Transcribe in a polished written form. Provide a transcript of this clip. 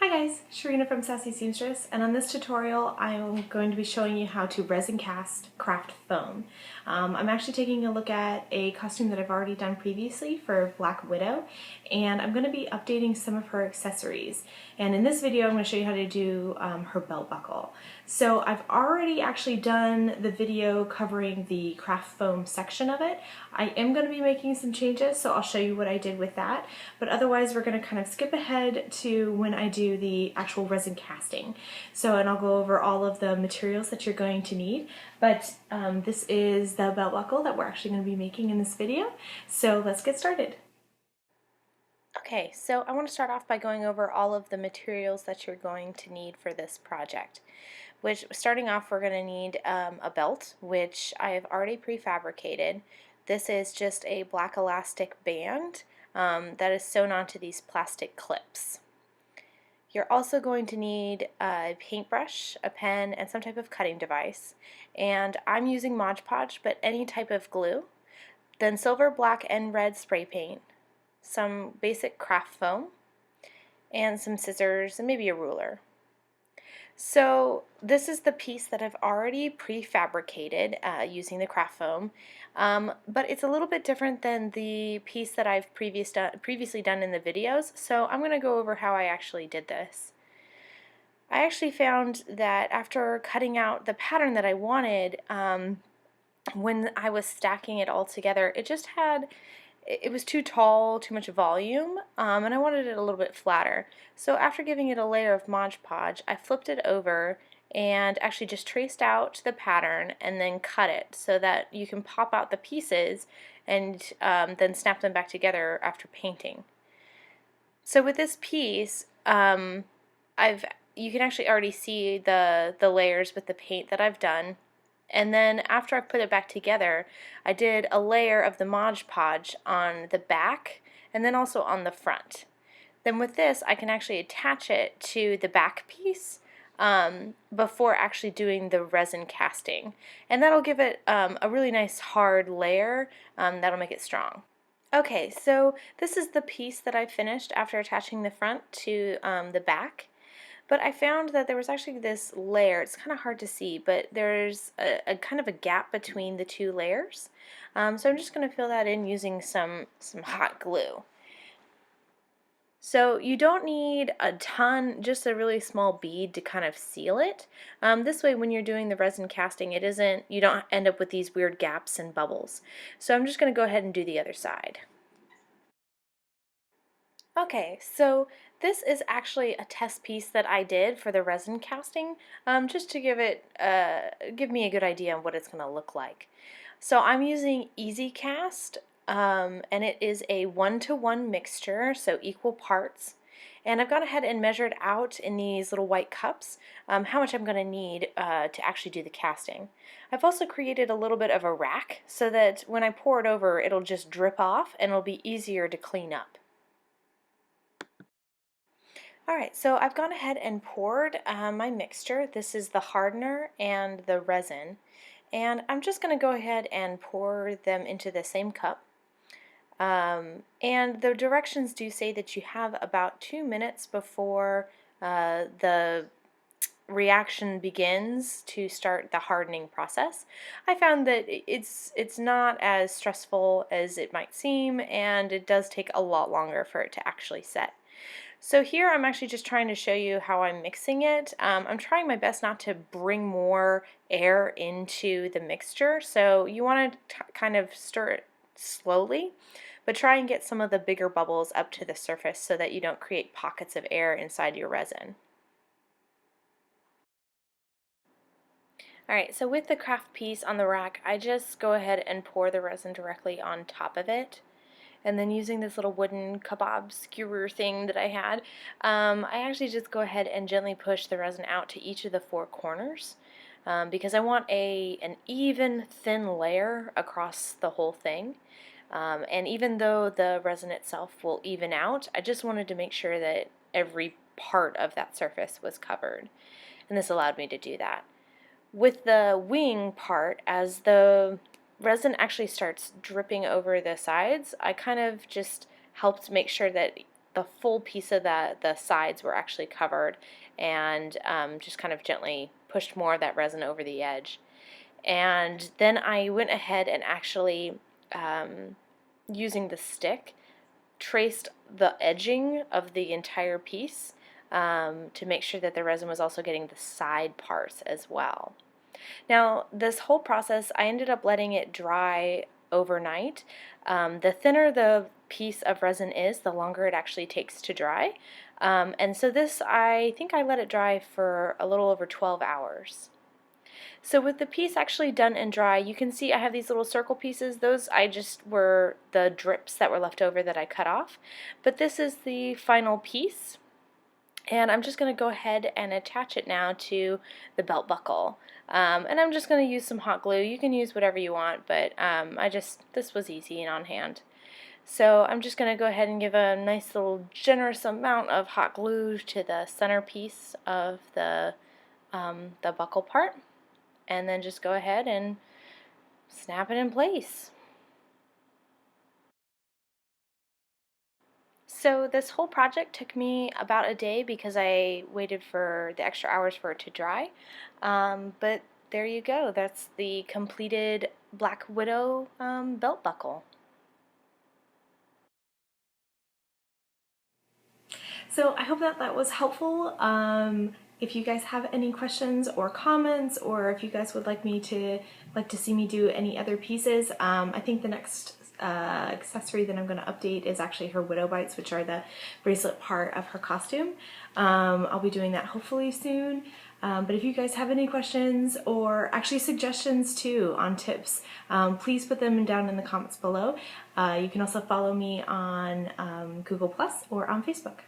Hi guys, Sharina from Sassy Seamstress, and on this tutorial I'm going to be showing you how to resin cast craft foam. I'm actually taking a look at a costume that I've already done previously for Black Widow, and I'm going to be updating some of her accessories. And in this video I'm going to show you how to do her belt buckle. So I've already actually done the video covering the craft foam section of it. I am going to be making some changes, so I'll show you what I did with that, but otherwise we're going to kind of skip ahead to when I do the actual resin casting. And I'll go over all of the materials that you're going to need, but this is the belt buckle that we're actually going to be making in this video, so let's get started. Okay, so I want to start off by going over all of the materials that you're going to need for this project. Which, starting off, we're going to need a belt, which I have already prefabricated. This is just a black elastic band that is sewn onto these plastic clips. You're also going to need a paintbrush, a pen, and some type of cutting device. And I'm using Mod Podge, but any type of glue. Then silver, black, and red spray paint, some basic craft foam, and some scissors, and maybe a ruler. So this is the piece that I've already prefabricated using the craft foam, but it's a little bit different than the piece that I've previously done in the videos, so I'm going to go over how I actually did this. I actually found that after cutting out the pattern that I wanted, when I was stacking it all together, it was too tall, too much volume, and I wanted it a little bit flatter. So after giving it a layer of Mod Podge, I flipped it over and actually just traced out the pattern and then cut it so that you can pop out the pieces and then snap them back together after painting. So with this piece, you can actually already see the layers with the paint that I've done. And then after I put it back together, I did a layer of the Mod Podge on the back and then also on the front. Then with this, I can actually attach it to the back piece before actually doing the resin casting. And that'll give it a really nice hard layer that'll make it strong. Okay, so this is the piece that I finished after attaching the front to the back. But I found that there was actually this layer. It's kind of hard to see, but there's a kind of a gap between the two layers. So I'm just going to fill that in using some hot glue. So you don't need a ton, just a really small bead to kind of seal it. This way when you're doing the resin casting, you don't end up with these weird gaps and bubbles. So I'm just going to go ahead and do the other side. Okay, so this is actually a test piece that I did for the resin casting, just to give me a good idea on what it's going to look like. So I'm using Easy Cast, and it is a 1-to-1 mixture, so equal parts. And I've gone ahead and measured out in these little white cups how much I'm going to need to actually do the casting. I've also created a little bit of a rack so that when I pour it over, it'll just drip off and it'll be easier to clean up. Alright, so I've gone ahead and poured my mixture. This is the hardener and the resin. And I'm just going to go ahead and pour them into the same cup. And the directions do say that you have about 2 minutes before the reaction begins to start the hardening process. I found that it's not as stressful as it might seem, and it does take a lot longer for it to actually set. So here I'm actually just trying to show you how I'm mixing it. I'm trying my best not to bring more air into the mixture, so you want to kind of stir it slowly, but try and get some of the bigger bubbles up to the surface so that you don't create pockets of air inside your resin. Alright, so with the craft piece on the rack, I just go ahead and pour the resin directly on top of it. And then using this little wooden kebab skewer thing that I had, I actually just go ahead and gently push the resin out to each of the 4 corners because I want an even thin layer across the whole thing. And even though the resin itself will even out, I just wanted to make sure that every part of that surface was covered. And this allowed me to do that. With the wing part, as the resin actually starts dripping over the sides, I kind of just helped make sure that the full piece of the sides were actually covered, and just kind of gently pushed more of that resin over the edge. And then I went ahead and actually, using the stick, traced the edging of the entire piece to make sure that the resin was also getting the side parts as well. Now, this whole process, I ended up letting it dry overnight. The thinner the piece of resin is, the longer it actually takes to dry. And so this, I think I let it dry for a little over 12 hours. So with the piece actually done and dry, you can see I have these little circle pieces. Those I just were the drips that were left over that I cut off. But this is the final piece. And I'm just going to go ahead and attach it now to the belt buckle. And I'm just going to use some hot glue. You can use whatever you want, but this was easy and on hand. So I'm just going to go ahead and give a nice little generous amount of hot glue to the center piece of the buckle part. And then just go ahead and snap it in place. So this whole project took me about a day because I waited for the extra hours for it to dry. But there you go. That's the completed Black Widow belt buckle. So I hope that was helpful. If you guys have any questions or comments, or if you guys would like to see me do any other pieces, I think the next accessory that I'm going to update is actually her widow bites, which are the bracelet part of her costume. I'll be doing that hopefully soon. But if you guys have any questions or actually suggestions too on tips, please put them down in the comments below. You can also follow me on Google Plus or on Facebook.